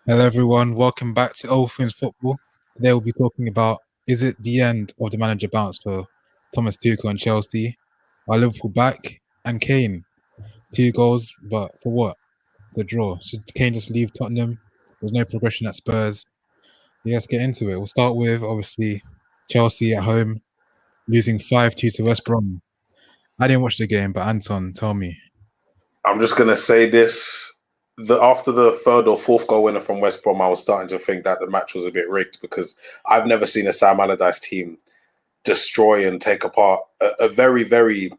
Hello, everyone. Welcome back to All Things Football. Today we'll be talking about, is it the end of the manager bounce for Thomas Tuchel and Chelsea? Are Liverpool back? And Kane, 2 goals, but for what? The draw. Should Kane just leave Tottenham? There's no progression at Spurs. Yeah, let's get into it. We'll start with, obviously, Chelsea at home, losing 5-2 to West Brom. I didn't watch the game, but Anton, tell me. I'm just going to say this. After the third or fourth goal winner from West Brom, I was starting to think that the match was a bit rigged because I've never seen a Sam Allardyce team destroy and take apart a very, very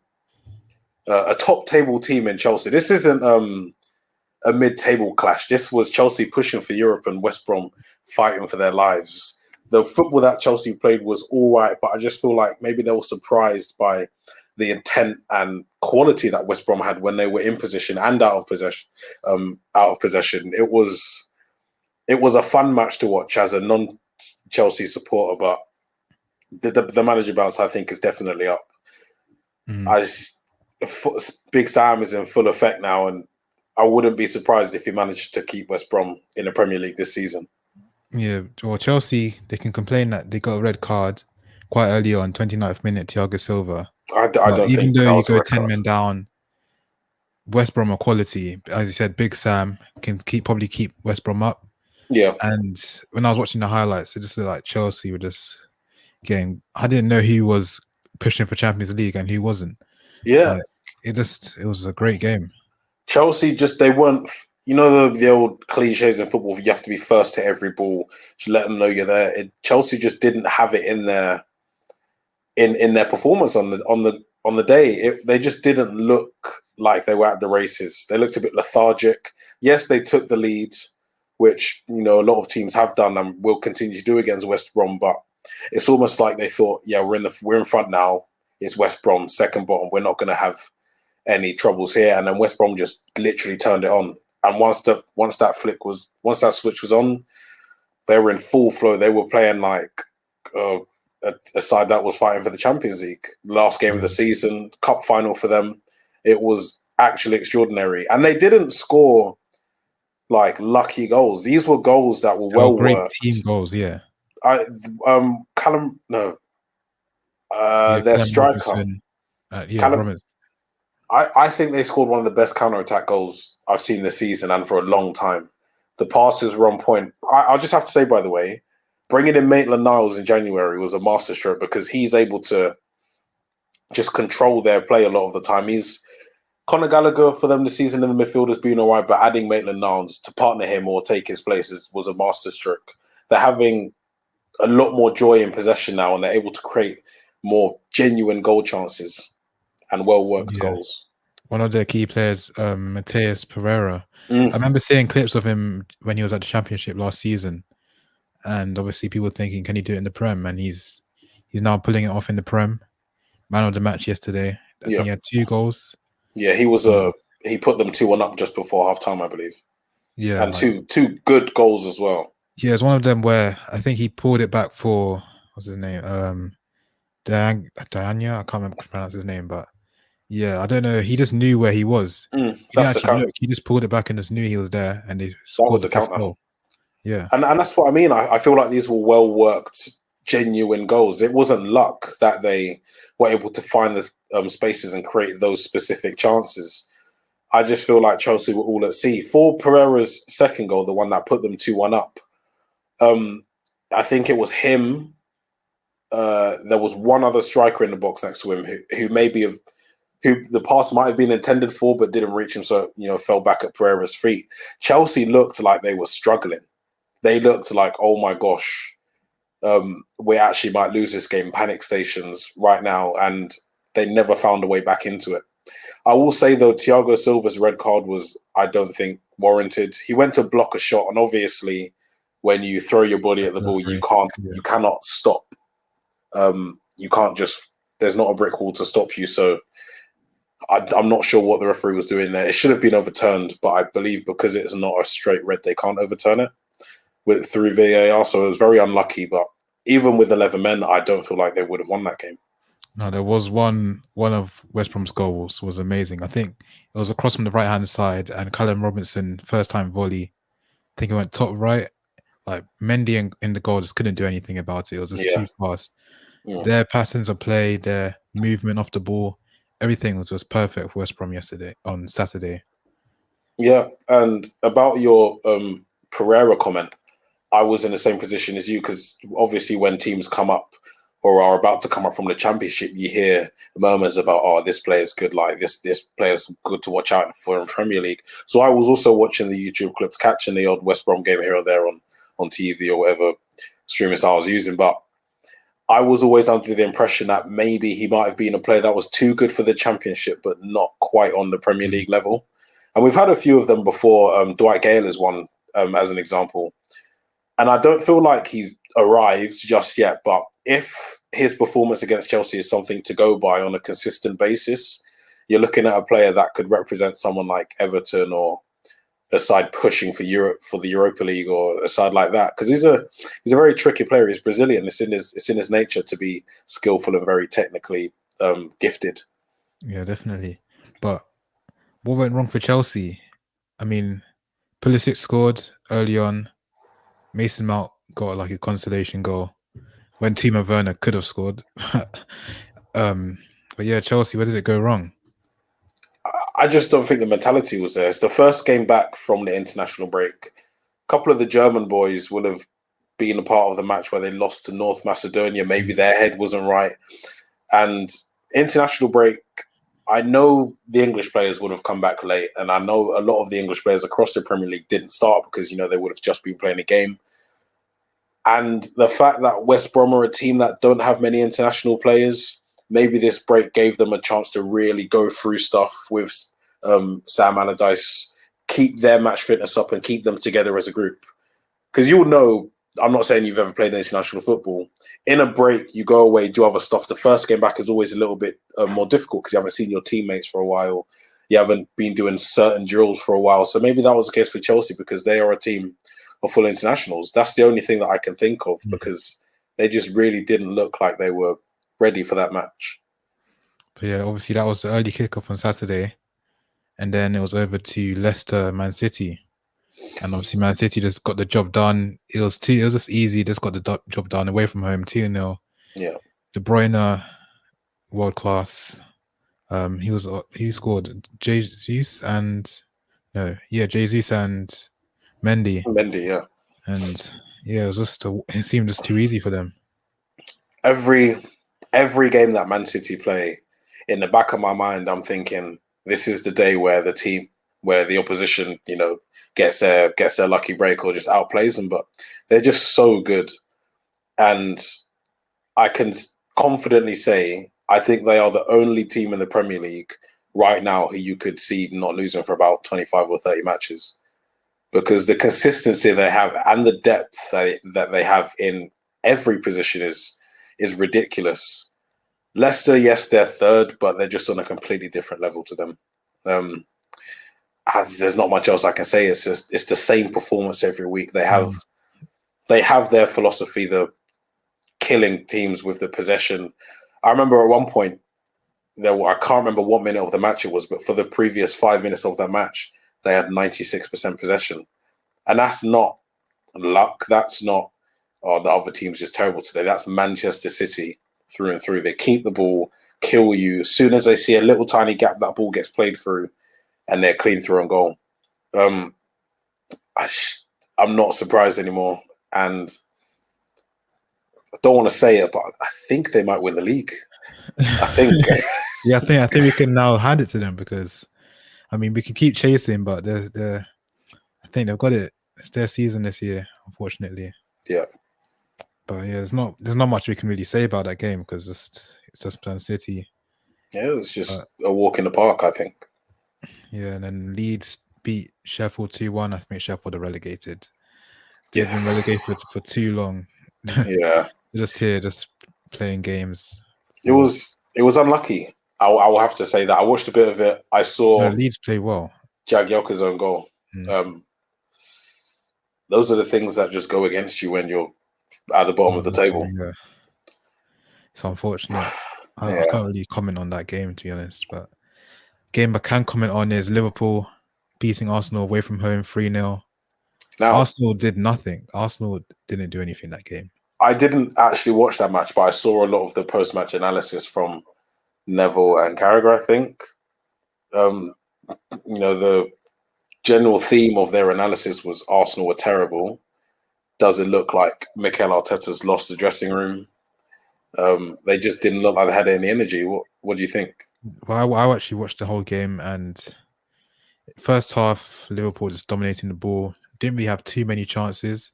a top table team in Chelsea. This isn't a mid-table clash. This was Chelsea pushing for Europe and West Brom fighting for their lives. The football that Chelsea played was all right, but I just feel like maybe they were surprised by the intent and quality that West Brom had when they were in position and out of possession. It was a fun match to watch as a non-Chelsea supporter, but the manager bounce I think is definitely up. Big Sam is in full effect now, and I wouldn't be surprised if he managed to keep West Brom in the Premier League this season. Yeah, well, Chelsea, they can complain that they got a red card quite early on, 29th minute, Thiago Silva. I don't Even think though that you was a go red 10 card. men down, West Brom are quality. As you said, Big Sam can probably keep West Brom up. Yeah. And when I was watching the highlights, it just looked like Chelsea were just getting. I didn't know who was pushing for Champions League and who wasn't. Yeah. Like, it was a great game. Chelsea they weren't, the old cliches in football, you have to be first to every ball, to let them know you're there. Chelsea just didn't have it in their performance on the day. They just didn't look like they were at the races. They looked a bit lethargic. Yes, they took the lead, which a lot of teams have done and will continue to do against West Brom, but it's almost like they thought, yeah, we're in front now. It's West Brom, second bottom. We're not going to have any troubles here. And then West Brom just literally turned it on. And once that switch was on, they were in full flow. They were playing like a side that was fighting for the Champions League. Last game of the season, cup final for them. It was actually extraordinary. And they didn't score like lucky goals. These were goals that were well great worked. team goals, yeah. Their striker. Robinson. I think they scored one of the best counter-attack goals I've seen this season and for a long time. The passes were on point. I'll just have to say, by the way, bringing in Maitland-Niles in January was a masterstroke because he's able to just control their play a lot of the time. Conor Gallagher for them this season in the midfield has been all right, but adding Maitland-Niles to partner him or take his place was a masterstroke. They're having a lot more joy in possession now, and they're able to create more genuine goal chances and well-worked goals. One of their key players, Mateus Pereira. I remember seeing clips of him when he was at the Championship last season, and obviously people thinking, can he do it in the Prem? And he's now pulling it off in the Prem. Man of the match yesterday. I think he had 2 goals. Yeah, he put them 2-1 up just before half-time, I believe. Yeah, and two good goals as well. Yeah, it's one of them where I think he pulled it back for what's his name, Diania. I can't remember to pronounce his name, but yeah, I don't know. He just knew where he was. He didn't actually look. He just pulled it back and just knew he was there, and they scored the 5th goal. Yeah, and that's what I mean. I feel like these were well worked, genuine goals. It wasn't luck that they were able to find the spaces and create those specific chances. I just feel like Chelsea were all at sea. For Pereira's second goal, the one that put them 2-1 up, I think it was him. There was one other striker in the box next to him who the pass might have been intended for, but didn't reach him, so fell back at Pereira's feet. Chelsea looked like they were struggling. They looked like, oh my gosh, we actually might lose this game. Panic stations right now, and they never found a way back into it. I will say though, Thiago Silva's red card was, I don't think, warranted. He went to block a shot, and obviously, when you throw your body at the ball, you cannot stop. You can't just. There's not a brick wall to stop you. So I'm not sure what the referee was doing there. It should have been overturned, but I believe because it's not a straight red, they can't overturn it through VAR. So it was very unlucky. But even with 11 men, I don't feel like they would have won that game. No, there was one of West Brom's goals was amazing. I think it was a cross from the right-hand side, and Callum Robinson, first-time volley, think it went top right. Like Mendy in the goal just couldn't do anything about it. It was just Yeah. too fast. Mm. Their patterns of play, their movement off the ball, everything was just perfect for West Brom on Saturday. Yeah, and about your Pereira comment, I was in the same position as you because obviously when teams come up or are about to come up from the Championship, you hear murmurs about, oh, this player's good, like this player's good to watch out for in Premier League. So I was also watching the YouTube clips, catching the odd West Brom game here or there on TV or whatever streaming I was using, but I was always under the impression that maybe he might have been a player that was too good for the Championship, but not quite on the Premier League level. And we've had a few of them before. Dwight Gale is one, as an example. And I don't feel like he's arrived just yet. But if his performance against Chelsea is something to go by on a consistent basis, you're looking at a player that could represent someone like Everton or a side pushing for Europe, for the Europa League, or a side like that, because he's a very tricky player. He's Brazilian. It's in his nature to be skillful and very technically gifted. Yeah, definitely. But what went wrong for Chelsea? I mean, Pulisic scored early on. Mason Mount got like a consolation goal when Timo Werner could have scored. But yeah, Chelsea, where did it go wrong? I just don't think the mentality was there. It's the first game back from the international break. A couple of the German boys will have been a part of the match where they lost to North Macedonia. Maybe their head wasn't right. And international break, I know the English players would have come back late. And I know a lot of the English players across the Premier League didn't start because, they would have just been playing a game. And the fact that West Brom are a team that don't have many international players, maybe this break gave them a chance to really go through stuff with Sam Allardyce, keep their match fitness up and keep them together as a group. Because you'll know, I'm not saying you've ever played international football. In a break, you go away, do other stuff. The first game back is always a little bit more difficult because you haven't seen your teammates for a while. You haven't been doing certain drills for a while. So maybe that was the case for Chelsea because they are a team of full internationals. That's the only thing that I can think of because they just really didn't look like they were ready for that match. But yeah, obviously that was the early kickoff on Saturday. And then it was over to Leicester, Man City. And obviously Man City just got the job done. It was just easy, just got the job done away from home, 2-0. Yeah. De Bruyne, world class. He scored Jesus and Mendy. Mendy, yeah. And yeah, it seemed just too easy for them. Every game that Man City play, in the back of my mind, I'm thinking this is the day where the opposition, gets their lucky break or just outplays them. But they're just so good, and I can confidently say I think they are the only team in the Premier League right now who you could see not losing for about 25 or 30 matches. Because the consistency they have and the depth that they have in every position is ridiculous. Leicester, yes, they're third, but they're just on a completely different level to them. There's not much else I can say. It's the same performance every week. They have their philosophy, the killing teams with the possession. I remember at one point, I can't remember what minute of the match it was, but for the previous 5 minutes of that match, they had 96% possession. And that's not luck. That's not, the other team's just terrible today. That's Manchester City through and through. They keep the ball, kill you. As soon as they see a little tiny gap, that ball gets played through and they're clean through and goal. I'm not surprised anymore. And I don't want to say it, but I think they might win the league. I think. Yeah, I think we can now hand it to them because, I mean, we can keep chasing, but I think they've got it. It's their season this year, unfortunately. Yeah. But yeah, there's not much we can really say about that game because it's just Man City. Yeah, it's just a walk in the park, I think. Yeah, and then Leeds beat Sheffield 2-1. I think Sheffield are relegated. They've been relegated for too long. Yeah. Just here, just playing games. It was unlucky. I will have to say that. I watched a bit of it. I saw Leeds play well. Jagielka's own goal. Those are the things that just go against you when you're at the bottom of the table. Yeah. It's unfortunate. I can't really comment on that game, to be honest. But game I can comment on is Liverpool beating Arsenal away from home 3-0. Now, Arsenal did nothing. Arsenal didn't do anything that game. I didn't actually watch that match, but I saw a lot of the post-match analysis from Neville and Carragher, I think. The general theme of their analysis was Arsenal were terrible. Does it look like Mikel Arteta's lost the dressing room? They just didn't look like they had any energy. What do you think? Well, I actually watched the whole game, and first half, Liverpool just dominating the ball. Didn't really have too many chances.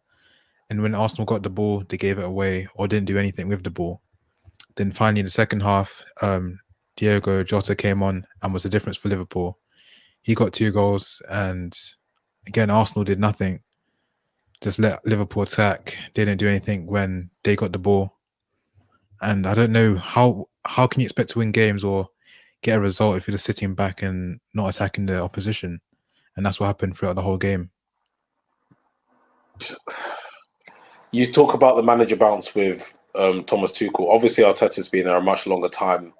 And when Arsenal got the ball, they gave it away or didn't do anything with the ball. Then finally, in the second half, Diogo Jota came on and was the difference for Liverpool. He got 2 goals, and again, Arsenal did nothing. Just let Liverpool attack. Didn't do anything when they got the ball. And I don't know how can you expect to win games or get a result if you're just sitting back and not attacking the opposition? And that's what happened throughout the whole game. You talk about the manager bounce with Thomas Tuchel. Obviously, Arteta's been there a much longer time,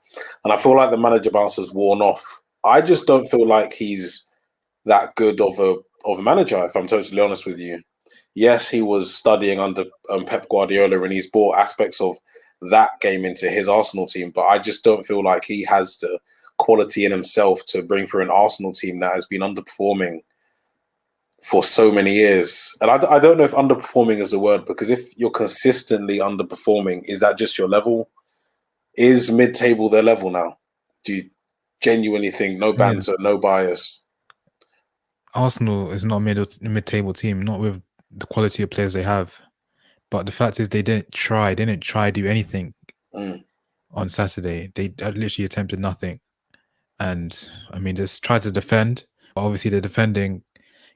and I feel like the manager bounce has worn off. I just don't feel like he's that good of a manager, if I'm totally honest with you. Yes, he was studying under Pep Guardiola, and he's brought aspects of that game into his Arsenal team, but I just don't feel like he has the quality in himself to bring through an Arsenal team that has been underperforming for so many years. And I don't know if underperforming is the word, because if you're consistently underperforming, is that just your level? Is mid-table their level now? Do you genuinely think, no banter, no bias? Arsenal is not a mid-table team, not with the quality of players they have. But the fact is, they didn't try to do anything on Saturday. They literally attempted nothing. And I mean, just tried to defend. But obviously, the defending,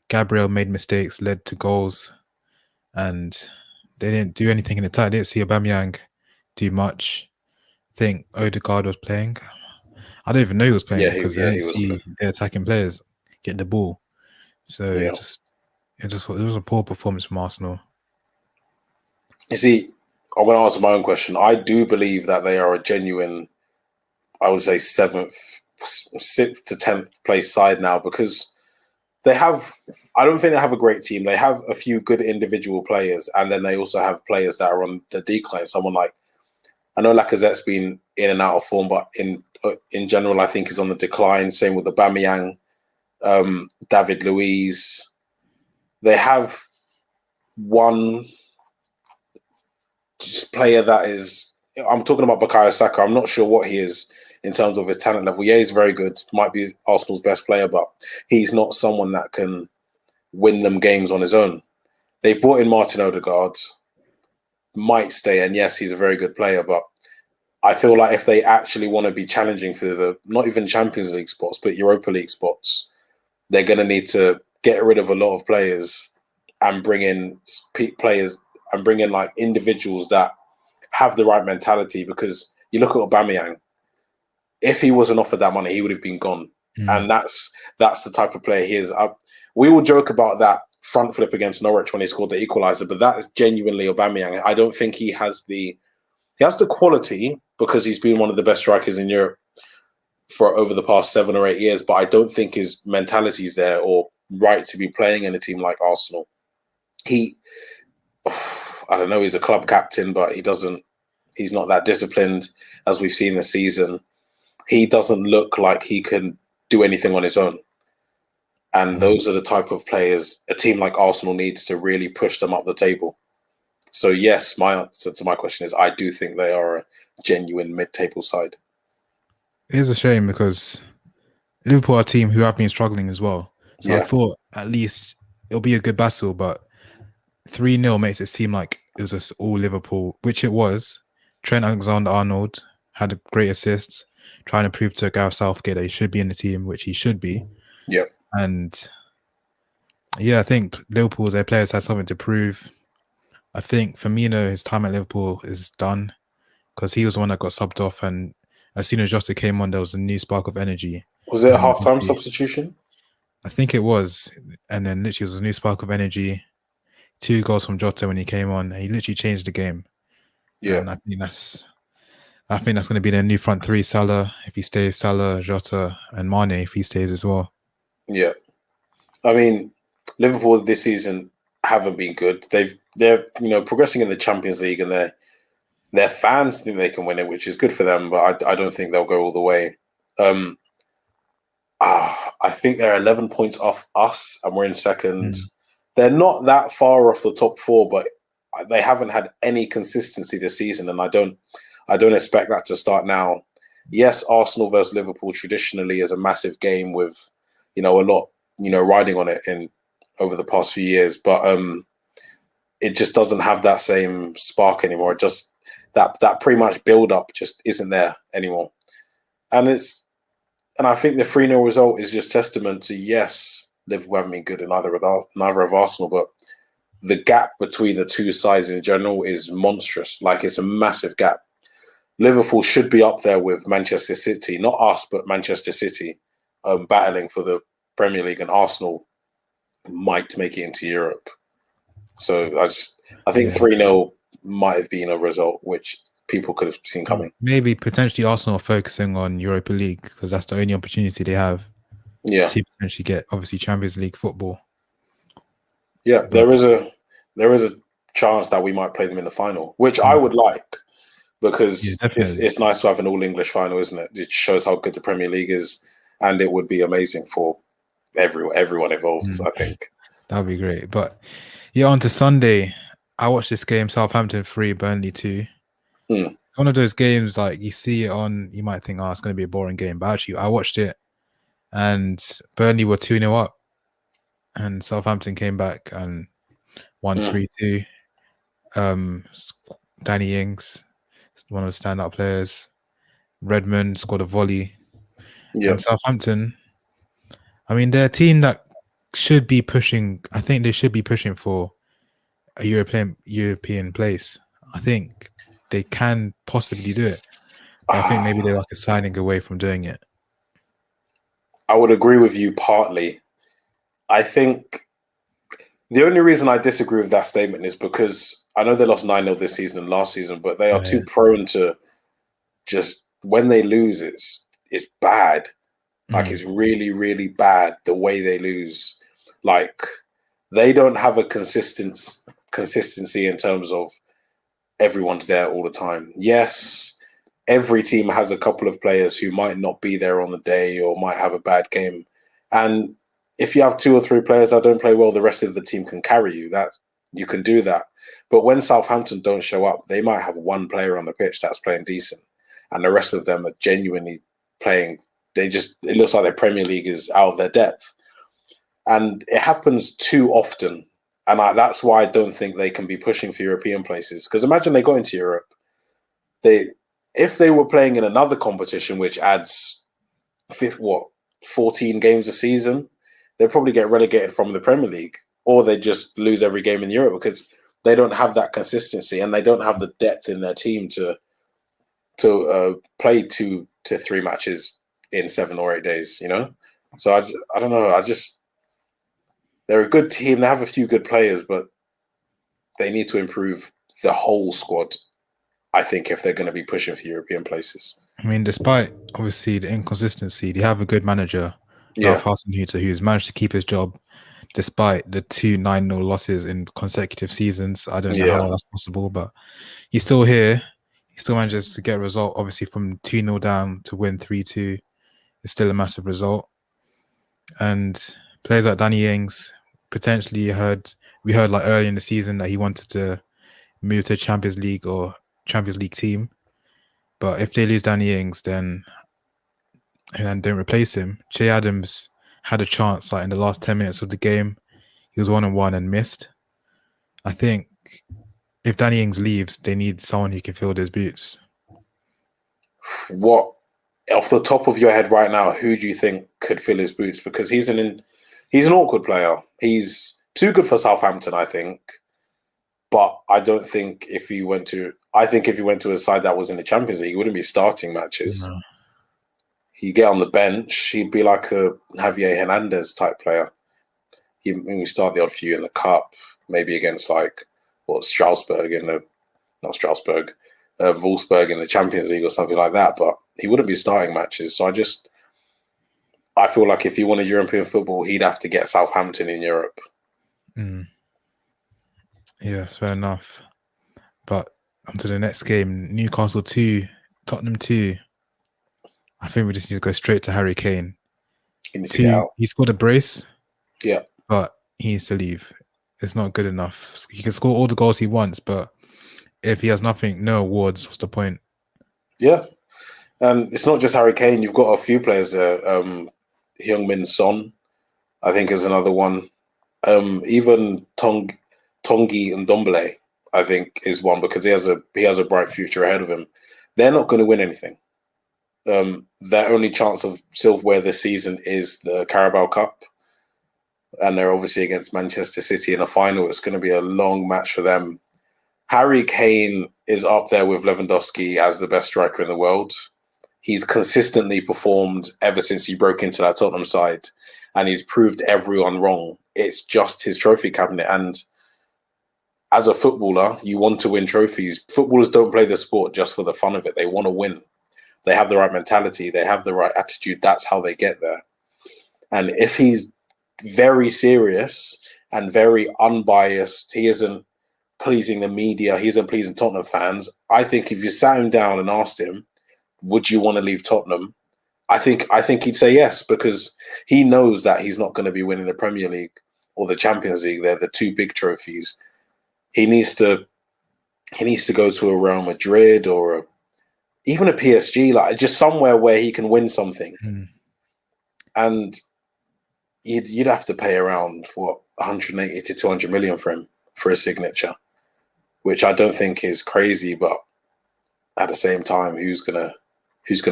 Gabriel made mistakes, led to goals, and they didn't do anything in attack. I didn't see Aubameyang do much. I think Odegaard was playing. I don't even know he was playing because I didn't see the attacking players get the ball. So it was a poor performance from Arsenal. You see, I'm going to answer my own question. I do believe that they are a genuine, I would say 6th to 10th place side now, because they have, I don't think they have a great team. They have a few good individual players, and then they also have players that are on the decline. Someone like, I know Lacazette's been in and out of form, but in general, I think is on the decline. Same with Aubameyang, David Luiz. They have one player that is, I'm talking about Bukayo Saka. I'm not sure what he is in terms of his talent level. Yeah, he's very good. Might be Arsenal's best player, but he's not someone that can win them games on his own. They've brought in Martin Odegaard, might stay, and yes, he's a very good player, but I feel like if they actually want to be challenging for the, not even Champions League spots, but Europa League spots, they're going to need to get rid of a lot of players and bring in players and bring in like individuals that have the right mentality. Because you look at Aubameyang, if he wasn't offered that money, he would have been gone. And that's the type of player he is. We will joke about that front flip against Norwich when he scored the equaliser, but that is genuinely Aubameyang. I don't think he has the quality, because he's been one of the best strikers in Europe for over the past 7 or 8 years, but I don't think his mentality is there or right to be playing in a team like Arsenal. I don't know, he's a club captain, but he's not that disciplined, as we've seen this season. He doesn't look like he can do anything on his own. And those are the type of players a team like Arsenal needs to really push them up the table. So yes, my answer to my question is I do think they are a genuine mid-table side. It is a shame because Liverpool are a team who have been struggling as well. So I thought at least it'll be a good battle, but 3-0 makes it seem like it was just all Liverpool, which it was. Trent Alexander-Arnold had a great assist, trying to prove to Gareth Southgate that he should be in the team, which he should be. Yeah. And yeah, I think Liverpool, their players had something to prove. I think Firmino, his time at Liverpool is done because he was the one that got subbed off, and as soon as Jota came on, there was a new spark of energy. Was it a half-time substitution? I think it was. And then literally it was a new spark of energy. 2 goals from Jota when he came on. He literally changed the game. Yeah. And I think that's going to be their new front three. Salah, if he stays, Salah, Jota, and Mane, if he stays as well. Yeah. I mean, Liverpool this season haven't been good. They're progressing in the Champions League, and their fans think they can win it, which is good for them. But I don't think they'll go all the way. I think they're 11 points off us, and we're in second. They're not that far off the top four, but they haven't had any consistency this season, and I don't expect that to start now. Yes, Arsenal versus Liverpool traditionally is a massive game with, a lot, riding on it over the past few years, but it just doesn't have that same spark anymore. It just that pre-match build-up just isn't there anymore, and I think the 3-0 result is just testament to, yes, Liverpool haven't been good in neither of Arsenal, but the gap between the two sides in general is monstrous. Like, it's a massive gap. Liverpool should be up there with Manchester City, not us, but Manchester City, battling for the Premier League, and Arsenal might make it into Europe. So I think 3-0 might have been a result which people could have seen coming. Maybe potentially Arsenal focusing on Europa League because that's the only opportunity they have to potentially get, obviously, Champions League football. Yeah, there is a chance that we might play them in the final, which I would like, because it's nice to have an all-English final, isn't it? It shows how good the Premier League is, and it would be amazing for everyone involved, I think. That would be great. But yeah, on to Sunday. I watched this game, Southampton 3, Burnley 2. It's one of those games, like, you see it on, you might think, it's going to be a boring game. But actually, I watched it, and Burnley were 2-0 up. And Southampton came back and won 3-2. Danny Ings, one of the standout players. Redmond scored a volley. And Southampton, I mean, they're a team that should be pushing. I think they should be pushing for a European place. I think they can possibly do it. But I think maybe they're like a signing away from doing it. I would agree with you partly. I think the only reason I disagree with that statement is because I know they lost 9-0 this season and last season, but they are too prone to just, when they lose, it's bad. Like, it's really, really bad the way they lose. Like, they don't have a consistency in terms of everyone's there all the time. Yes, every team has a couple of players who might not be there on the day or might have a bad game. And if you have 2 or 3 players that don't play well, the rest of the team can carry you. That you can do that. But when Southampton don't show up, they might have one player on the pitch that's playing decent, and the rest of them are genuinely playing. It looks like their Premier League is out of their depth. And it happens too often. And that's why I don't think they can be pushing for European places. Because imagine they got into Europe. If they were playing in another competition, which adds 14 games a season, they'll probably get relegated from the Premier League, or they just lose every game in Europe because they don't have that consistency and they don't have the depth in their team to play 2 to 3 matches in 7 or 8 days, So I don't know. They're a good team. They have a few good players, but they need to improve the whole squad, I think, if they're going to be pushing for European places. I mean, despite, obviously, the inconsistency, they have a good manager, Ralph Hasenhuttl, who's managed to keep his job despite the 2 9-0 losses in consecutive seasons. I don't know how that's possible, but he's still here. He still manages to get a result, obviously, from 2-0 down to win 3-2. It's still a massive result. And players like Danny Ings, potentially we heard like early in the season that he wanted to move to a Champions League or Champions League team. But if they lose Danny Ings, then don't replace him. Che Adams had a chance like in the last 10 minutes of the game. He was 1-on-1 and missed. I think if Danny Ings leaves, they need someone who can fill those boots. What, off the top of your head right now, who do you think could fill his boots? Because he's an awkward player. He's too good for Southampton, I think. But I don't think if he went to a side that was in the Champions League, he wouldn't be starting matches. No. He'd get on the bench. He'd be like a Javier Hernandez type player. He'd start the odd few in the cup, maybe against Wolfsburg in the Champions League or something like that. But he wouldn't be starting matches. So I feel like if he wanted European football, he'd have to get Southampton in Europe. Yeah, that's fair enough. But on to the next game, Newcastle 2, Tottenham 2. I think we just need to go straight to Harry Kane. He needs to get 2, out. he scored a brace, Yeah. but he needs to leave. It's not good enough. He can score all the goals he wants, but if he has nothing, no awards, what's the point? Yeah. And it's not just Harry Kane. You've got a few players there. Heung-min Son, I think, is another one. Even Tongi and Dombele, I think, is one because he has a bright future ahead of him. They're not going to win anything. Their only chance of silverware this season is the Carabao Cup, and they're obviously against Manchester City in a final. It's going to be a long match for them. Harry Kane is up there with Lewandowski as the best striker in the world. He's consistently performed ever since he broke into that Tottenham side, and he's proved everyone wrong. It's just his trophy cabinet. And as a footballer, you want to win trophies. Footballers don't play the sport just for the fun of it. They want to win. They have the right mentality. They have the right attitude. That's how they get there. And if he's very serious and very unbiased, he isn't pleasing the media, he isn't pleasing Tottenham fans. I think if you sat him down and asked him, would you want to leave Tottenham? I think he'd say yes, because he knows that he's not going to be winning the Premier League or the Champions League. They're the two big trophies. He needs to go to a Real Madrid or even a PSG, like just somewhere where he can win something. And you'd have to pay around 180 to 200 million for him for a signature, which I don't think is crazy, but at the same time, who's gonna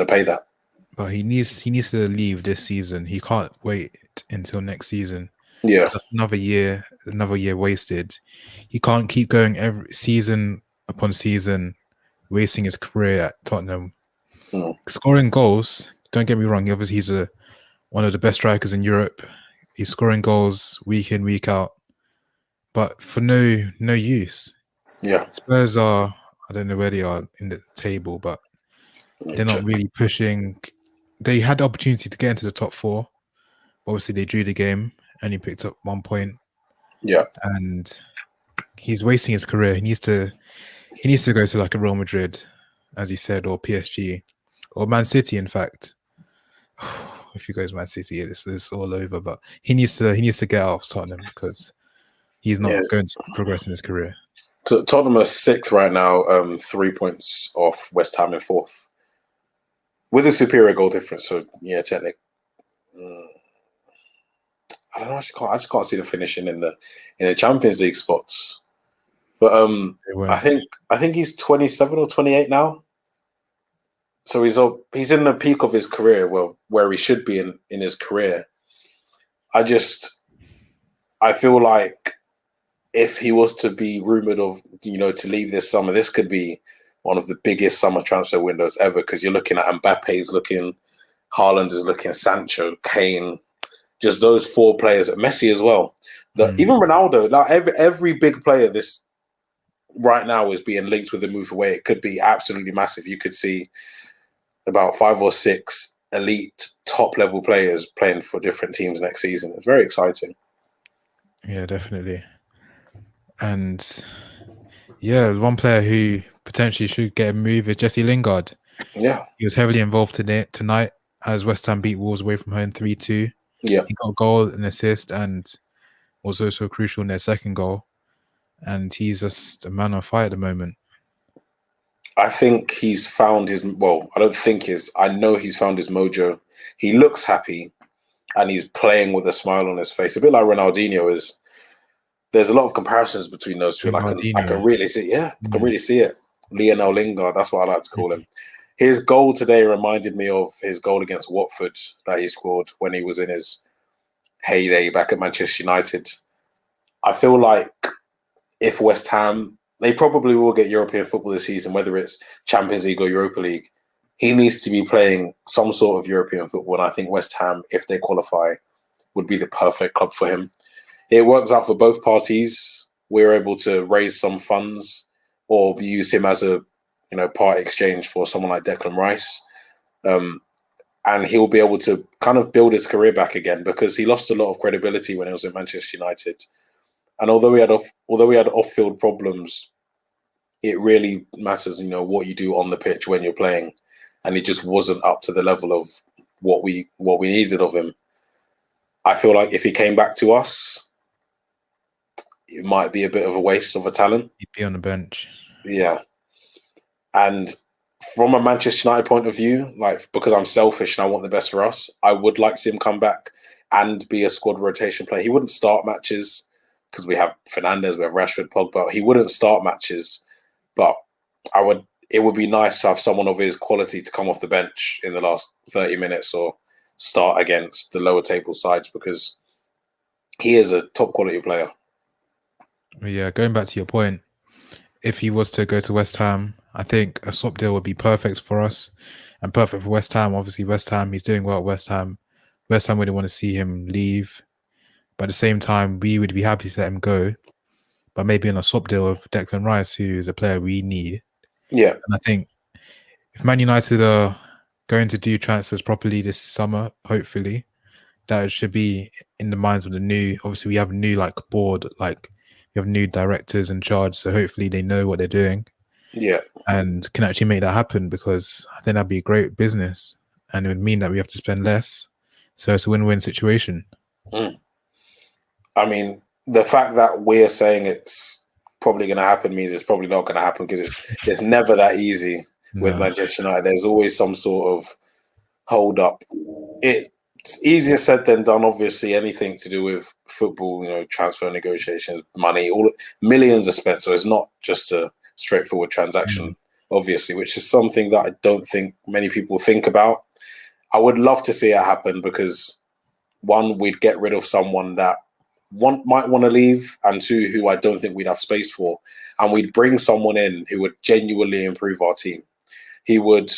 pay that? But he needs to leave this season. He can't wait until next season. Yeah, that's another year wasted. He can't keep going every season upon season, wasting his career at Tottenham. Scoring goals, don't get me wrong, obviously he's one of the best strikers in Europe. He's scoring goals week in, week out, but for no use. Yeah. Spurs are, I don't know where they are in the table, but they're not really pushing. They had the opportunity to get into the top 4. Obviously, they drew the game and he picked up 1 point. Yeah. And he's wasting his career. He needs to go to like a Real Madrid, as he said, or PSG, or Man City, in fact. If he goes Man City, it's all over. But he needs to get out of Tottenham because he's not going to progress in his career. Tottenham are 6th right now, 3 points off West Ham in 4th, with a superior goal difference. So yeah, technically, I don't know. I just can't see the finishing in the Champions League spots. But I think he's 27 or 28 now. So he's in the peak of his career, where he should be in his career. I feel like if he was to be rumored of, to leave this summer, this could be one of the biggest summer transfer windows ever, because you're looking at Mbappe's looking, Haaland is looking, Sancho, Kane, just those 4 players, Messi as well. Even Ronaldo, like every big player this right now is being linked with the move away. It could be absolutely massive. You could see about 5 or 6 elite top level players playing for different teams next season. It's very exciting. Yeah, definitely. And yeah, one player who potentially should get a move is Jesse Lingard. Yeah. He was heavily involved tonight as West Ham beat Wolves away from home 3-2. Yeah. He got a goal, an assist, and was also crucial in their second goal. And he's just a man on fire at the moment. I think he's found his, I know he's found his mojo. He looks happy and he's playing with a smile on his face. A bit like Ronaldinho is. There's a lot of comparisons between those two. I can really see it. Yeah, I can really see it. Lionel Lingard, that's what I like to call him. His goal today reminded me of his goal against Watford that he scored when he was in his heyday back at Manchester United. I feel like if West Ham, they probably will get European football this season, whether it's Champions League or Europa League. He needs to be playing some sort of European football. And I think West Ham, if they qualify, would be the perfect club for him. It works out for both parties. We're able to raise some funds or use him as a part exchange for someone like Declan Rice. And he'll be able to kind of build his career back again, because he lost a lot of credibility when he was at Manchester United. And although we had off-field problems, it really matters, what you do on the pitch when you're playing. And he just wasn't up to the level of what we needed of him. I feel like if he came back to us, it might be a bit of a waste of a talent. He'd be on the bench. Yeah. And from a Manchester United point of view, like, because I'm selfish and I want the best for us, I would like to see him come back and be a squad rotation player. He wouldn't start matches because we have Fernandes, we have Rashford, Pogba. He wouldn't start matches, but it would be nice to have someone of his quality to come off the bench in the last 30 minutes or start against the lower table sides, because he is a top quality player. Yeah, going back to your point, if he was to go to West Ham, I think a swap deal would be perfect for us and perfect for West Ham. Obviously, West Ham, he's doing well at West Ham. West Ham wouldn't want to see him leave. But at the same time, we would be happy to let him go. But maybe on a swap deal with Declan Rice, who is a player we need. Yeah. And I think if Man United are going to do transfers properly this summer, hopefully, that should be in the minds of the new. Obviously, we have a new board, we have new directors in charge, so hopefully they know what they're doing. Yeah. And can actually make that happen, because I think that'd be a great business, and it would mean that we have to spend less. So it's a win-win situation. I mean, the fact that we're saying it's probably going to happen means it's probably not going to happen, because it's never that easy with Manchester United. There's always some sort of hold up. It's easier said than done. Obviously, anything to do with football, transfer negotiations, money, millions are spent. So it's not just a straightforward transaction, obviously, which is something that I don't think many people think about. I would love to see it happen, because one, we'd get rid of someone that might want to leave, and two, who I don't think we'd have space for, and we'd bring someone in who would genuinely improve our team. He would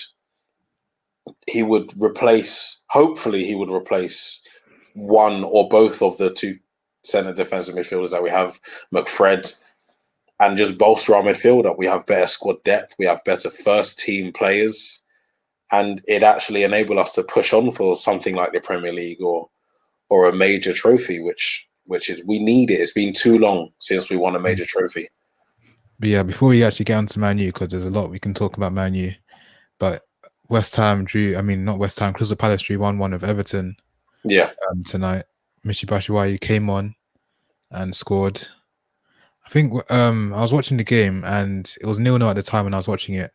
replace, hopefully he would replace one or both of the two centre defensive midfielders that we have, McFred, and just bolster our midfield up. We have better squad depth, we have better first team players, and it actually enable us to push on for something like the Premier League or a major trophy, which is, we need it. It's been too long since we won a major trophy. But yeah, before we actually get onto Man U, because there's a lot we can talk about Man U, but West Ham not West Ham, Crystal Palace drew 1-1 with Everton. Yeah. Tonight, Michy Batshuayi came on and scored. I think I was watching the game, and it was 0-0 at the time when I was watching it,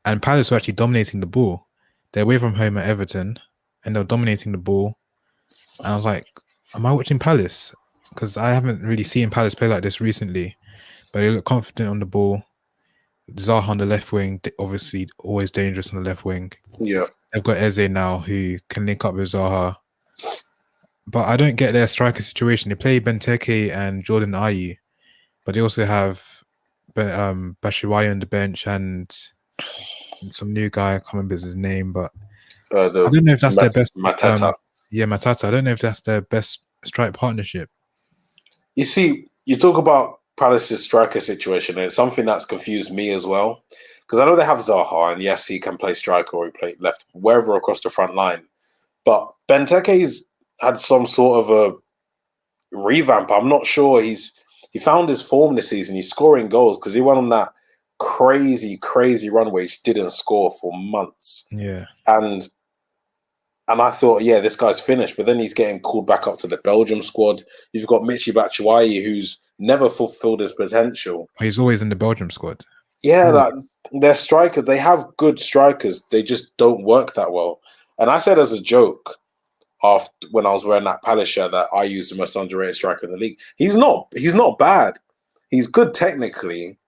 and Palace were actually dominating the ball. They're away from home at Everton, and they're dominating the ball. And I was like, am I watching Palace? Because I haven't really seen Palace play like this recently. But they look confident on the ball. Zaha on the left wing, obviously always dangerous on the left wing. Yeah. They've got Eze now, who can link up with Zaha. But I don't get their striker situation. They play Benteke and Jordan Ayew, but they also have Batshuayi on the bench and some new guy. I can't remember his name, but I don't know if that's their best. Matata. Matata. I don't know if that's their best strike partnership. You see, you talk about Palace's striker situation, and it's something that's confused me as well. Because I know they have Zaha, and yes, he can play striker or he play left, wherever across the front line. But Benteke's had some sort of a revamp. I'm not sure he found his form this season. He's scoring goals, because he went on that crazy run where he just didn't score for months. Yeah. And I thought, yeah, this guy's finished. But then he's getting called back up to the Belgium squad. You've got Michy Batshuayi, who's never fulfilled his potential. He's always in the Belgium squad. Yeah, they're strikers. They have good strikers. They just don't work that well. And I said as a joke, when I was wearing that Palace shirt, that I use the most underrated striker in the league. He's not bad. He's good technically.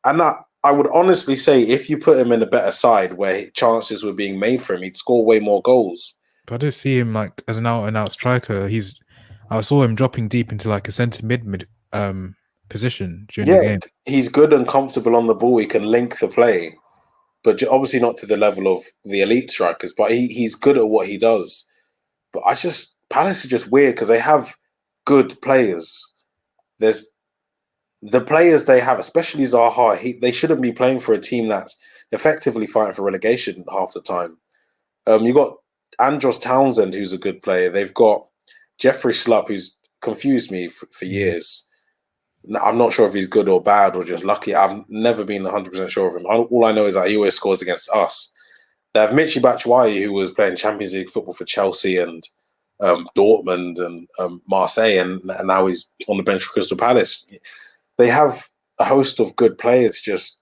And I would honestly say, if you put him in a better side where chances were being made for him, he'd score way more goals. But I don't see him as an out-and-out striker. I saw him dropping deep into a centre mid position during the game. He's good and comfortable on the ball. He can link the play, but obviously not to the level of the elite strikers. But he's good at what he does. But Palace is just weird, because they have good players. There's the players they have, especially Zaha. They shouldn't be playing for a team that's effectively fighting for relegation half the time. You got Andros Townsend, who's a good player. They've got Jeffrey Schlupp, who's confused me for years. I'm not sure if he's good or bad or just lucky. I've never been 100% sure of him. All I know is that he always scores against us. They have Michy Batshuayi, who was playing Champions League football for Chelsea and Dortmund and Marseille, and now he's on the bench for Crystal Palace. They have a host of good players, just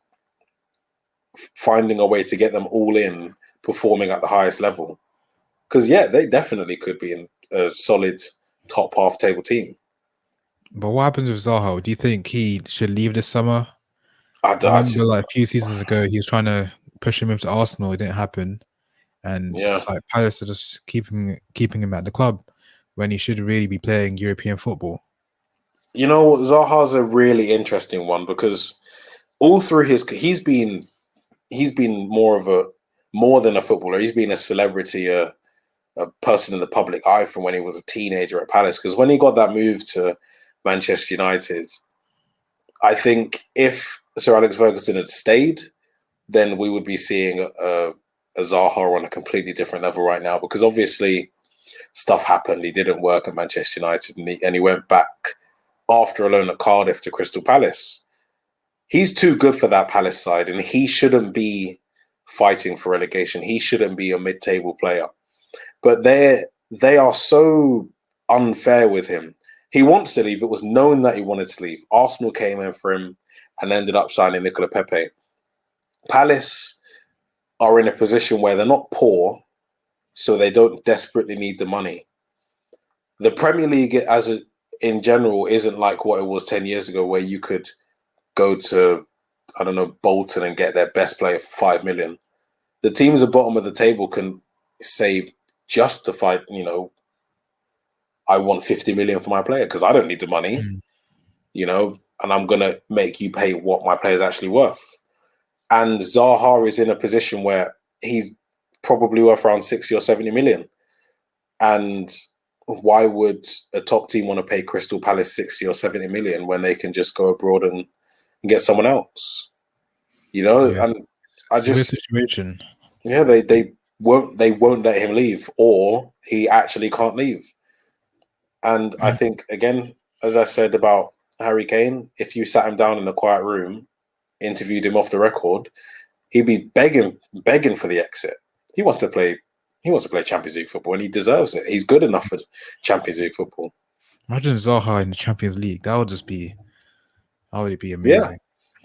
finding a way to get them all in, performing at the highest level. Because, yeah, they definitely could be in a solid top half table team. But what happens with Zaha? Do you think he should leave this summer? I remember like a few seasons ago, he was trying to push him into Arsenal. It didn't happen. And Yeah. it's like Palace are just keeping him at the club when he should really be playing European football. You know, Zaha's a really interesting one because all through he's been more than a footballer. He's been a celebrity, a person in the public eye from when he was a teenager at Palace. Because when he got that move to Manchester United, I think if Sir Alex Ferguson had stayed, then we would be seeing a Zaha on a completely different level right now. Because obviously, stuff happened. He didn't work at Manchester United, and he went back after a loan at Cardiff to Crystal Palace. He's too good for that Palace side, and he shouldn't be fighting for relegation. He shouldn't be a mid-table player. But they are so unfair with him. He wants to leave. It was known that he wanted to leave. Arsenal came in for him and ended up signing Nicola Pepe. Palace are in a position where they're not poor, so they don't desperately need the money. The Premier League, in general, isn't like what it was 10 years ago, where you could go to, I don't know, Bolton and get their best player for 5 million. The teams at the bottom of the table can say, justify, I want 50 million for my player because I don't need the money, and I'm going to make you pay what my player's actually worth. And Zaha is in a position where he's probably worth around 60 or 70 million. And why would a top team want to pay Crystal Palace 60 or 70 million when they can just go abroad and get someone else? Yes. And I it's a weird situation. Yeah, they won't let him leave, or he actually can't leave. And I think, again, as I said about Harry Kane, if you sat him down in a quiet room, interviewed him off the record, he'd be begging for the exit. He wants to play Champions League football, and he deserves it. He's good enough for Champions League football. Imagine Zaha in the Champions League. That would be amazing.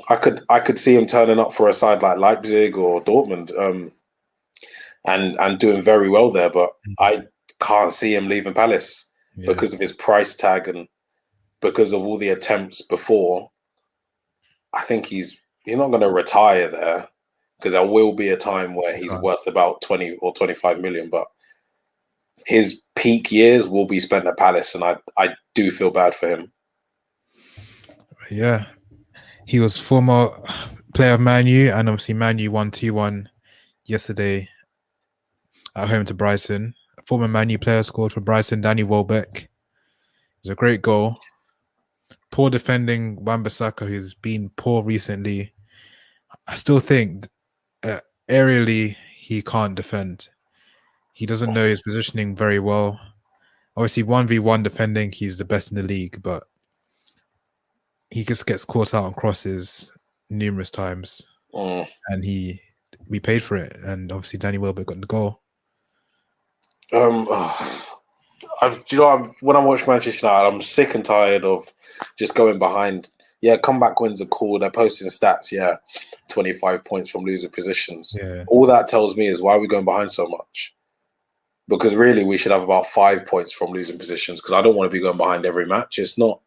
Yeah. I could see him turning up for a side like Leipzig or Dortmund, and doing very well there. But I can't see him leaving Palace because of his price tag and because of all the attempts before. I think he's not going to retire there, because there will be a time where he's worth about 20 or 25 million. But his peak years will be spent at Palace, and I do feel bad for him. Yeah. He was former player of Man U, and obviously Man U won 2-1 yesterday at home to Brighton. A former Man U player scored for Brighton, Danny Welbeck. It was a great goal. Poor defending Wan-Bissaka, who's been poor recently. I still think aerially he can't defend. He doesn't know his positioning very well. Obviously, 1v1 defending, he's the best in the league, but he just gets caught out on crosses numerous times. And we paid for it. And obviously, Danny Welbeck got the goal. When I watch Manchester United, I'm sick and tired of just going behind. Yeah, comeback wins are cool. They're posting stats. Yeah, 25 points from losing positions. Yeah. All that tells me is, why are we going behind so much? Because really, we should have about 5 points from losing positions, because I don't want to be going behind every match. It's not,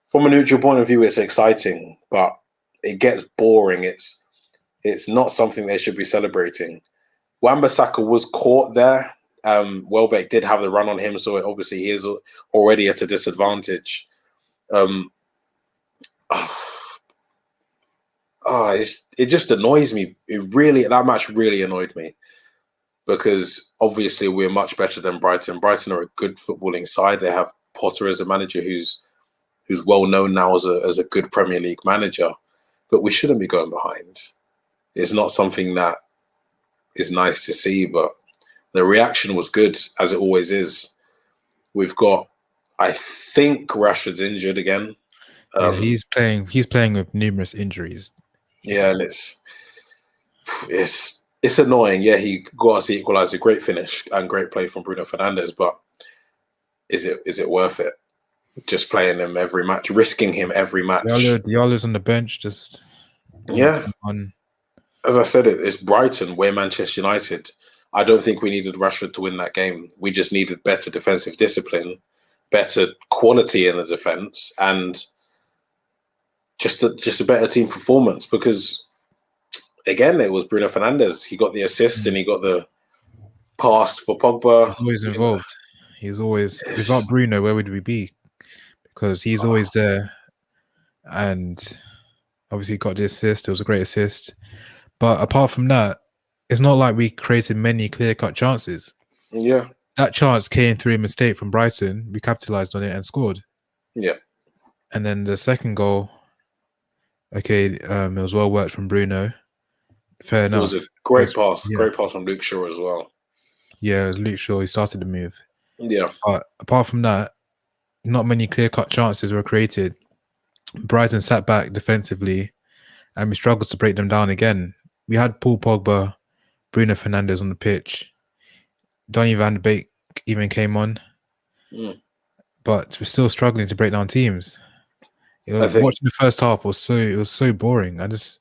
from a neutral point of view, it's exciting, but it gets boring. It's not something they should be celebrating. Wan-Bissaka was caught there. Welbeck did have the run on him, so obviously he is already at a disadvantage. It just annoys me. That match really annoyed me, because obviously we're much better than Brighton. Brighton are a good footballing side. They have Potter as a manager who's well known now as a good Premier League manager, but we shouldn't be going behind. It's not something that is nice to see, but the reaction was good, as it always is. We've got, I think Rashford's injured again. Yeah, he's playing. He's playing with numerous injuries. Yeah, and it's annoying. Yeah, he got us the equaliser. Great finish and great play from Bruno Fernandes, but is it worth it? Just playing him every match, risking him every match. Diallo's on the bench, just on. As I said, it's Brighton. We're Manchester United. I don't think we needed Rashford to win that game. We just needed better defensive discipline, better quality in the defense, and just a better team performance. Because again, it was Bruno Fernandes. He got the assist and he got the pass for Pogba. He's always involved. He's always, without Bruno, where would we be? Because he's always there, and obviously got the assist. It was a great assist. But apart from that, it's not like we created many clear-cut chances. Yeah. That chance came through a mistake from Brighton. We capitalized on it and scored. Yeah. And then the second goal, okay, it was well worked from Bruno. Fair enough. It was a great pass. Yeah. Great pass from Luke Shaw as well. Yeah, it was Luke Shaw. He started the move. Yeah. But apart from that, not many clear-cut chances were created. Brighton sat back defensively, and we struggled to break them down again. We had Paul Pogba, Bruno Fernandes on the pitch. Donny van de Beek even came on. But we're still struggling to break down teams. Watching the first half was so boring. It's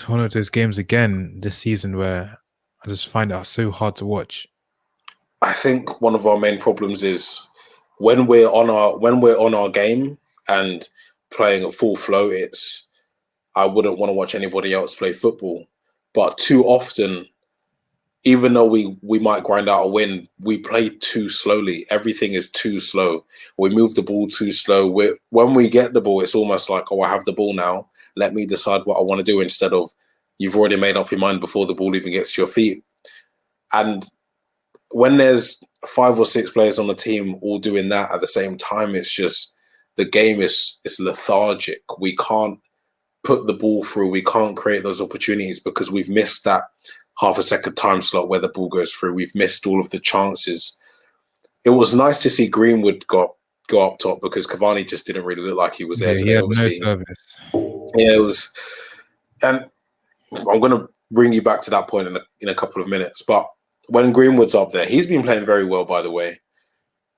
one of those games again this season where I just find it so hard to watch. I think one of our main problems is when we're on our game and playing at full flow, I wouldn't want to watch anybody else play football. But too often, even though we might grind out a win, we play too slowly. Everything is too slow. We move the ball too slow. When we get the ball, it's almost like, oh, I have the ball now. Let me decide what I want to do, instead of you've already made up your mind before the ball even gets to your feet. And when there's 5 or 6 players on the team all doing that at the same time, it's just the game is lethargic. We can't put the ball through. We can't create those opportunities because we've missed that half a second time slot where the ball goes through. We've missed all of the chances. It was nice to see Greenwood go up top because Cavani just didn't really look like he was there. Yeah, he had no service. Yeah, it was. And I'm going to bring you back to that point in a couple of minutes. But when Greenwood's up there, he's been playing very well, by the way.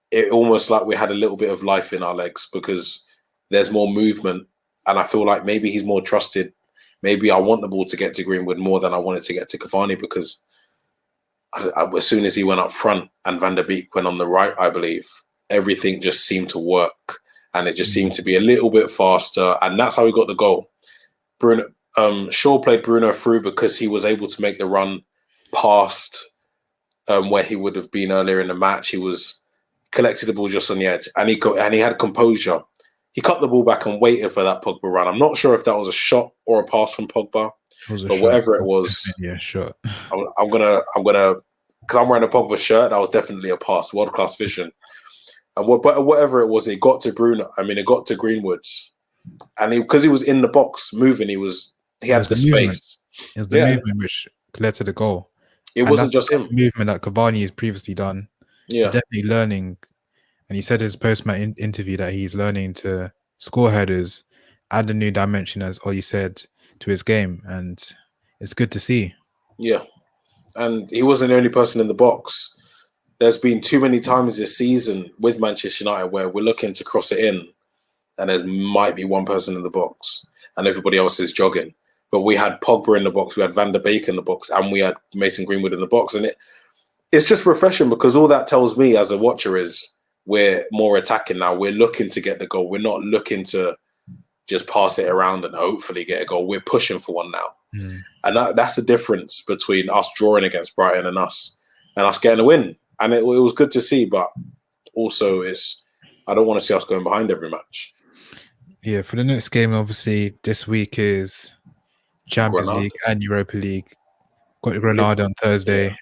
It almost like we had a little bit of life in our legs because there's more movement. And I feel like maybe he's more trusted. Maybe I want the ball to get to Greenwood more than I wanted to get to Cavani, because as soon as he went up front and Van der Beek went on the right, I believe, everything just seemed to work. And it just seemed to be a little bit faster. And that's how we got the goal. Shaw played Bruno through because he was able to make the run past where he would have been earlier in the match. He was collected the ball just on the edge, and he had composure. He cut the ball back and waited for that Pogba run. I'm not sure if that was a shot or a pass from Pogba, but whatever it was, yeah, shot. I'm gonna because I'm wearing a Pogba shirt. That was definitely a pass, world class vision. And whatever it was, it got to Bruno. I mean, it got to Greenwood, and because he was in the box moving, he had the space. It was the movement which led to the goal. It wasn't just him. Movement that Cavani has previously done. Yeah, he's definitely learning. And he said in his post-match interview that he's learning to score headers, add a new dimension, as Ollie said, to his game. And it's good to see. Yeah. And he wasn't the only person in the box. There's been too many times this season with Manchester United where we're looking to cross it in and there might be one person in the box and everybody else is jogging. But we had Pogba in the box, we had Van der Beek in the box, and we had Mason Greenwood in the box. And it's just refreshing because all that tells me as a watcher is we're more attacking now. We're looking to get the goal. We're not looking to just pass it around and hopefully get a goal. We're pushing for one now. And that's the difference between us drawing against Brighton and us getting a win. And it was good to see, but also I don't want to see us going behind every match. Yeah, for the next game, obviously, this week is Champions League and Europa League. Got Granada on Thursday. Yeah.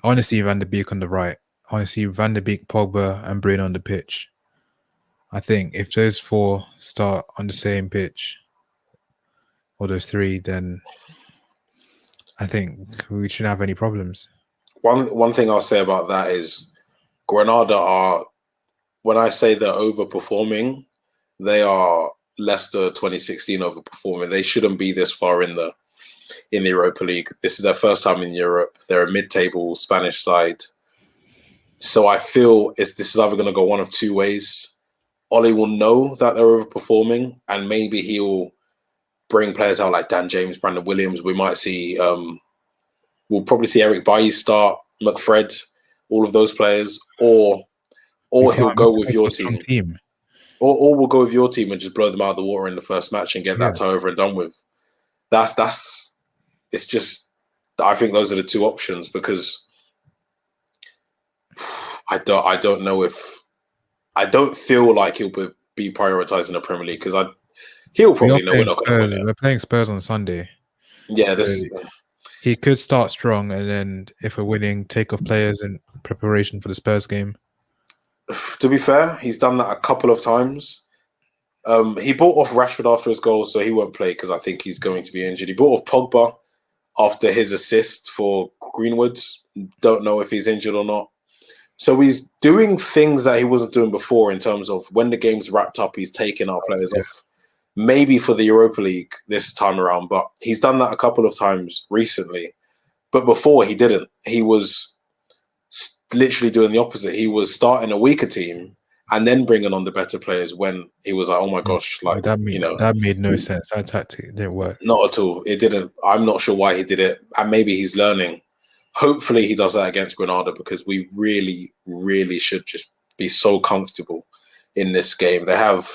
I want to see Van der Beek on the right. I want to see Van der Beek, Pogba, and Bruno on the pitch. I think if those 4 start on the same pitch, or those 3, then I think we shouldn't have any problems. One thing I'll say about that is Granada are, when I say they're overperforming, they are Leicester 2016 overperforming. They shouldn't be this far in the Europa League. This is their first time in Europe. They're a mid-table Spanish side. So I feel this is either going to go one of two ways. Ollie will know that they're overperforming, and maybe he'll bring players out like Dan James, Brandon Williams. We might see, we'll probably see Eric Bailly start, McFred, all of those players, or he'll go with your team. Or we'll go with your team and just blow them out of the water in the first match and get that tie over and done with. It's just, I think those are the two options, because I don't know if, I don't feel like he'll be prioritising the Premier League, because he'll probably know we're not going to win it. We're playing Spurs on Sunday. Yeah, so he could start strong, and then if we're winning, take off players in preparation for the Spurs game. To be fair, he's done that a couple of times. He bought off Rashford after his goal, so he won't play because I think he's going to be injured. He bought off Pogba after his assist for Greenwood. Don't know if he's injured or not. So he's doing things that he wasn't doing before in terms of when the game's wrapped up, he's taking our players off. Maybe for the Europa League this time around, but he's done that a couple of times recently. But before, he didn't. He was literally doing the opposite. He was starting a weaker team and then bringing on the better players when he was like, oh my gosh, like, that made no sense. That tactic didn't work. Not at all. It didn't. I'm not sure why he did it. And maybe he's learning. Hopefully he does that against Granada, because we really, really should just be so comfortable in this game. They have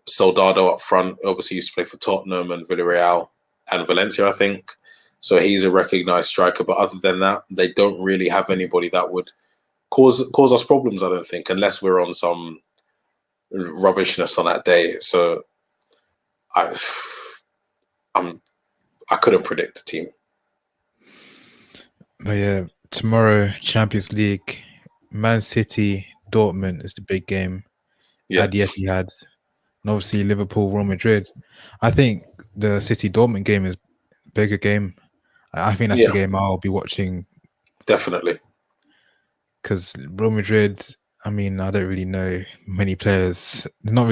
Soldado up front. Obviously, he used to play for Tottenham and Villarreal and Valencia, I think. So he's a recognised striker. But other than that, they don't really have anybody that would cause us problems, I don't think, unless we're on some rubbishness on that day. So I couldn't predict the team. But yeah, tomorrow, Champions League, Man City, Dortmund is the big game at the Etihad. And obviously Liverpool, Real Madrid. I think the City-Dortmund game is a bigger game. I think that's the game I'll be watching. Definitely. Because Real Madrid, I mean, I don't really know many players. It's not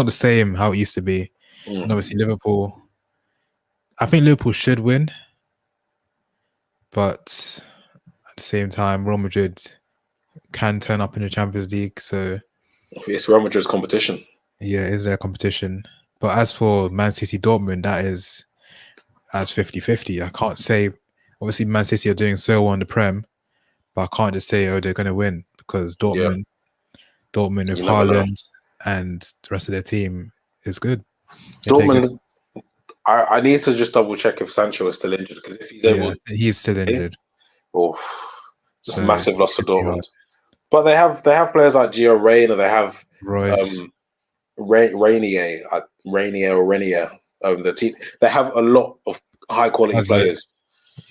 the same how it used to be. And obviously Liverpool, I think Liverpool should win. But at the same time, Real Madrid can turn up in the Champions League. So it's Real Madrid's competition. Yeah, it is their competition. But as for Man City Dortmund, that is as 50-50. I can't say, obviously Man City are doing so well in the Prem, but I can't just say, oh, they're going to win, because Dortmund with Haaland and the rest of their team is good. Dortmund, I need to just double check if Sancho is still injured, because if he's still injured. Just a massive loss for Dortmund. But they have players like Gio Reyna, they have Royce. Rainier. The team, they have a lot of high quality players.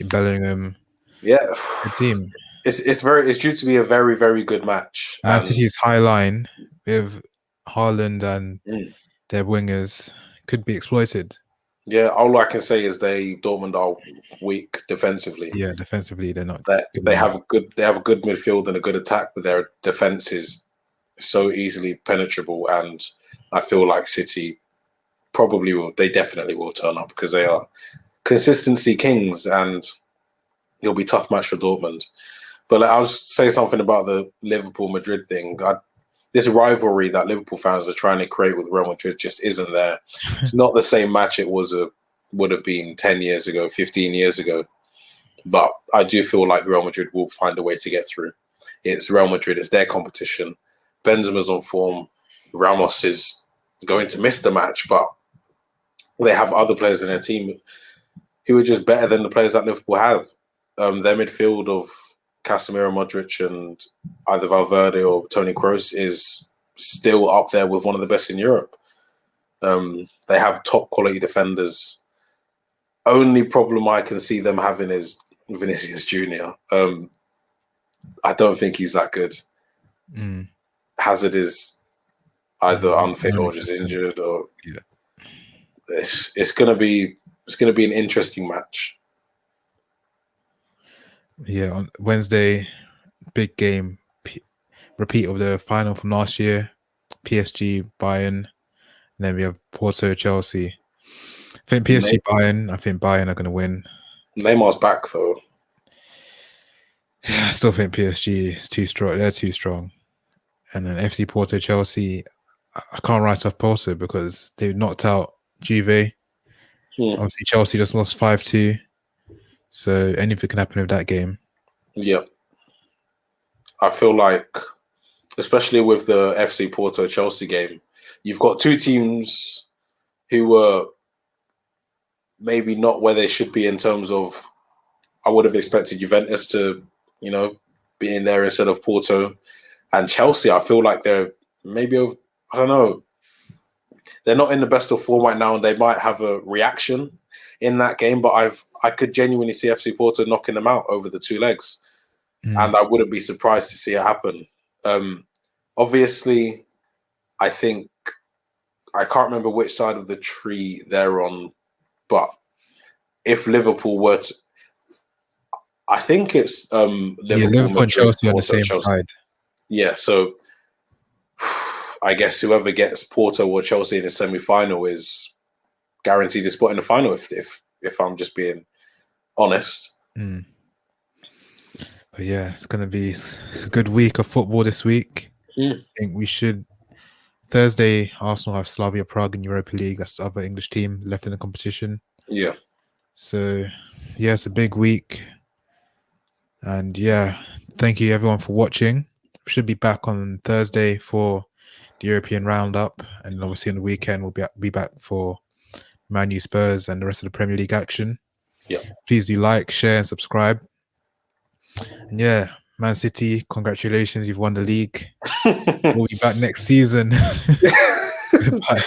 Bellingham. Yeah, the team. It's due to be a very, very good match. Man City's high line with Haaland and their wingers could be exploited. Yeah, all I can say is Dortmund are weak defensively. Yeah, defensively they're not. They have a good midfield and a good attack, but their defense is so easily penetrable, and I feel like City they definitely will turn up, because they are consistency kings, and it'll be a tough match for Dortmund. But I'll say something about the Liverpool-Madrid thing. This rivalry that Liverpool fans are trying to create with Real Madrid just isn't there. It's not the same match it would have been 10 years ago, 15 years ago. But I do feel like Real Madrid will find a way to get through. It's Real Madrid. It's their competition. Benzema's on form. Ramos is going to miss the match, but they have other players in their team who are just better than the players that Liverpool have. Their midfield of Casemiro, Modric, and either Valverde or Toni Kroos is still up there with one of the best in Europe. They have top quality defenders. Only problem I can see them having is Vinicius Jr. I don't think he's that good. Hazard is either unfit or just injured, or it's gonna be an interesting match. Yeah, on Wednesday, big game, repeat of the final from last year, PSG Bayern. And then we have Porto, Chelsea. I think PSG, Ne- Bayern. I think Bayern are going to win. Neymar's back though. I still think PSG is too strong. They're too strong. And then FC Porto, Chelsea. I can't write off Porto because they knocked out Juve. Obviously, Chelsea just lost 5-2. So anything can happen with that game. Yep. I feel like, especially with the FC Porto Chelsea game, you've got two teams who were maybe not where they should be in terms of. I would have expected Juventus to, be in there instead of Porto, and Chelsea. I feel like they're maybe, I don't know, they're not in the best of form right now, and they might have a reaction in that game. But I could genuinely see FC Porto knocking them out over the two legs, and I wouldn't be surprised to see it happen. Obviously, I think I can't remember which side of the tree they're on, but if Liverpool were to, I think it's Liverpool, Liverpool and Chelsea on the same Chelsea. side. Yeah, so I guess whoever gets Porto or Chelsea in the semi-final is guaranteed a spot in the final. If I'm just being honest. But yeah, it's a good week of football this week. I think we should. Thursday, Arsenal have Slavia Prague in Europa League. That's the other English team left in the competition. Yeah. So yeah, it's a big week. And yeah, thank you everyone for watching. We should be back on Thursday for the European roundup, and obviously on the weekend we'll be back for Man U, Spurs, and the rest of the Premier League action. Yeah. Please do like, share, and subscribe. And yeah, Man City, congratulations, you've won the league. We'll be back next season. Goodbye.